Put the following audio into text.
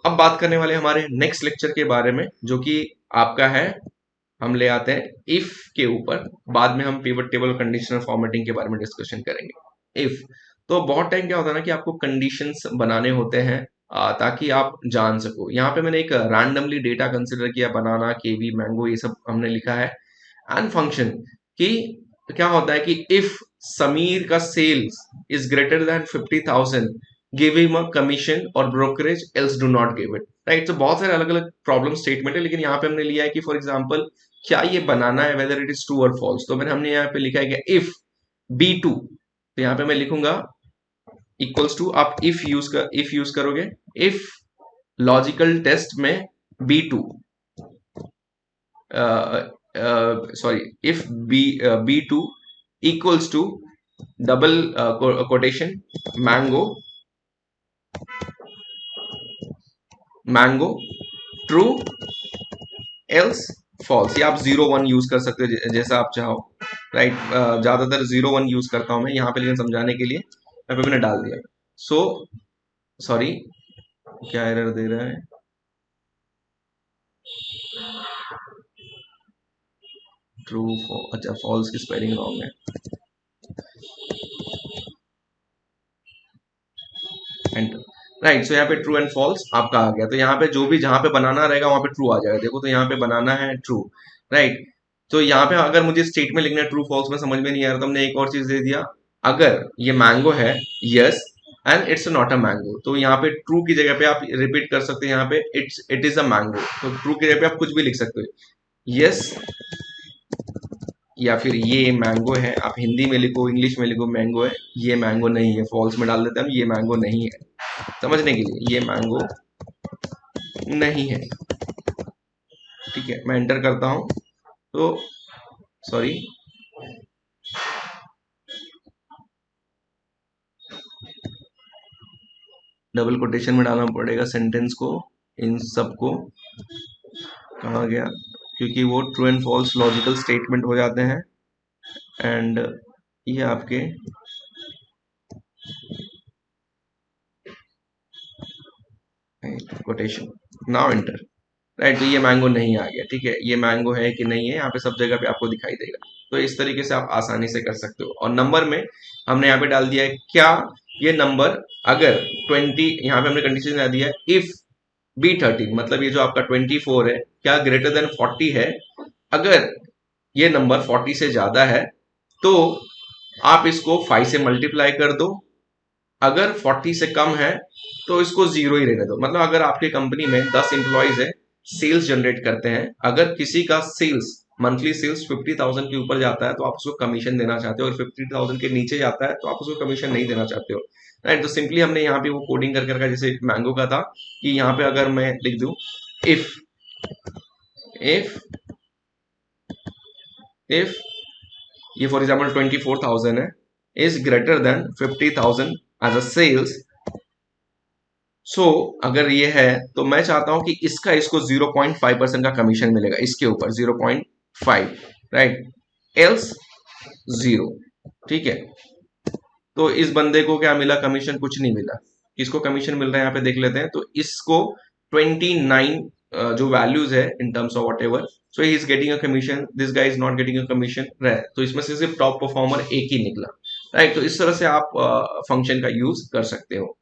अब बात करने वाले हमारे नेक्स्ट लेक्चर के बारे में, जो कि आपका है, हम ले आते हैं इफ के ऊपर। बाद में हम पिवट टेबल और कंडीशनल फॉर्मेटिंग के बारे में डिस्कशन करेंगे। इफ तो बहुत टाइम क्या होता है ना कि आपको कंडीशंस बनाने होते हैं ताकि आप जान सको। यहाँ पे मैंने एक रैंडमली डेटा कंसिडर किया, बनाना, केवी, मैंगो, ये सब हमने लिखा है। एंड फंक्शन कि क्या होता है कि इफ समीर का sales is greater than 50,000 give him a commission और brokerage, else do not give it. Right, तो बहुत सारे अलग अलग प्रॉब्लम स्टेटमेंट है, लेकिन यहाँ पे हमने लिया है कि फॉर एग्जांपल क्या ये बनाना है, वेदर इट इज ट्रू और फॉल्स। तो मैंने हमने यहाँ पे लिखा है कि इफ B2, तो यहाँ पे मैं लिखूंगा इक्वल्स टू, आप इफ यूज करोगे, इफ लॉजिकल टेस्ट में B2, sorry, if B2 equals to double quotation mango, mango true, else false. या आप 0 1 यूज कर सकते हो जैसा आप चाहो। राइट, ज्यादातर 0 1 यूज करता हूं मैं यहाँ पे, लेकिन समझाने के लिए यहाँ पे मैंने डाल दिया। सो सॉरी, क्या एरर दे रहा है? ट्रू, अच्छा फॉल्स की स्पेलिंग रॉन्ग है। एंटर। राइट, सो यहाँ पे ट्रू एंड फॉल्स आपका आ गया। तो यहाँ पे जो भी जहां पे बनाना रहेगा वहां पे ट्रू आ जाएगा। देखो, तो यहाँ पे बनाना है ट्रू। राइट, तो यहाँ पे अगर मुझे स्टेटमेंट लिखना है ट्रू फॉल्स में समझ में नहीं आ रहा तो हमने एक और चीज दे दिया, अगर ये मैंगो है, yes, and it's not a mango, तो यहाँ पे ट्रू की जगह पे आप रिपीट कर सकते हैं, यहाँ पे इट इज अ मैंगो, तो ट्रू की जगह पे आप कुछ भी लिख सकते हो, यस, या फिर ये मैंगो है। आप हिंदी में लिखो, इंग्लिश में लिखो, मैंगो है, ये मैंगो नहीं है। फॉल्स में डाल देते हैं हम, ये मैंगो नहीं है, समझने के लिए, ये मैंगो नहीं है। ठीक है, मैं एंटर करता हूं तो सॉरी, डबल कोटेशन में डालना पड़ेगा सेंटेंस को, इन सबको। कहाँ गया? क्योंकि वो true and false logical statement हो जाते हैं। एंड ये आपके कोटेशन, नाउ एंटर। राइट, तो ये मैंगो नहीं आ गया। ठीक है, ये मैंगो है कि नहीं है, यहाँ पे सब जगह पे आपको दिखाई देगा। तो इस तरीके से आप आसानी से कर सकते हो। और नंबर में हमने यहाँ पे डाल दिया है, क्या ये नंबर अगर 20, यहाँ पे हमने कंडीशन डाल दिया है इफ B13, मतलब ये जो आपका 24 है, क्या ग्रेटर देन 40 है। अगर ये नंबर 40 से ज्यादा है तो आप इसको 5 से मल्टीप्लाई कर दो। अगर 40 से कम है तो इसको जीरो ही रहने दो। मतलब अगर आपकी कंपनी में 10 एम्प्लॉयज है, सेल्स जनरेट करते हैं, अगर किसी का सेल्स, मंथली सेल्स 50,000 के ऊपर जाता है तो आप उसको कमीशन देना चाहते हो, और 50,000 के नीचे जाता है तो आप उसको कमीशन नहीं देना चाहते हो। राइट, तो सिंपली हमने यहाँ पे वो कोडिंग करके रखा, जैसे मैंगो का था कि यहाँ पे अगर मैं लिख दूं इफ इफ इफ ये फॉर एग्जाम्पल 24,000 है, is greater than 50,000 as a sales. So अगर ये है तो मैं चाहता हूं कि इसको 0.5% का कमीशन मिलेगा, इसके ऊपर 0.5। Right, else zero. ठीक है, तो इस बंदे को क्या मिला? कमीशन कुछ नहीं मिला। किसको कमीशन मिल रहा है यहाँ पे देख लेते हैं। तो इसको 29 जो वैल्यूज है in terms of what ever, so he is getting a commission, this guy is not getting a commission. तो इसमें से सिर्फ टॉप परफॉर्मर एक ही निकला। राइट, तो इस तरह से आप फंक्शन का यूज कर सकते हो।